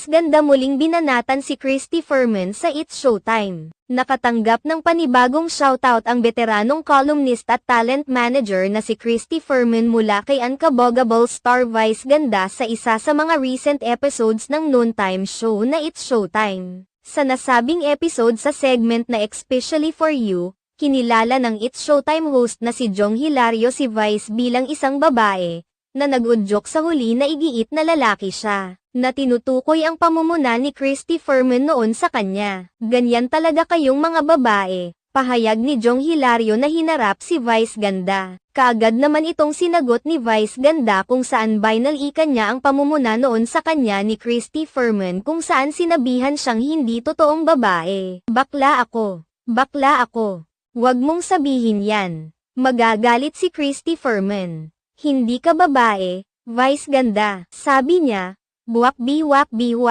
Vice ganda muling binanatan si Christy Fermin sa It's Showtime. Nakatanggap ng panibagong shoutout ang veteranong columnist at talent manager na si Christy Fermin mula kay Unkaboggable star Vice ganda sa isa sa mga recent episodes ng noontime show na It's Showtime. Sa nasabing episode sa segment na Especially For You, kinilala ng It's Showtime host na si Jong Hilario si Vice bilang isang babae na nag-udyok sa huli na igiit na lalaki siya, na tinutukoy ang pamumuna ni Christy Fermin noon sa kanya. Ganyan talaga kayong mga babae, pahayag ni Jong Hilario na hinarap si Vice ganda. Kaagad naman itong sinagot ni Vice ganda kung saan binalikan niya ang pamumuna noon sa kanya ni Christy Fermin kung saan sinabihan siyang hindi totoong babae. Bakla ako. Bakla ako. Huwag mong sabihin yan. Magagalit si Christy Fermin. Hindi ka babae, Vice ganda. Sabi niya, buwak biwak biwak.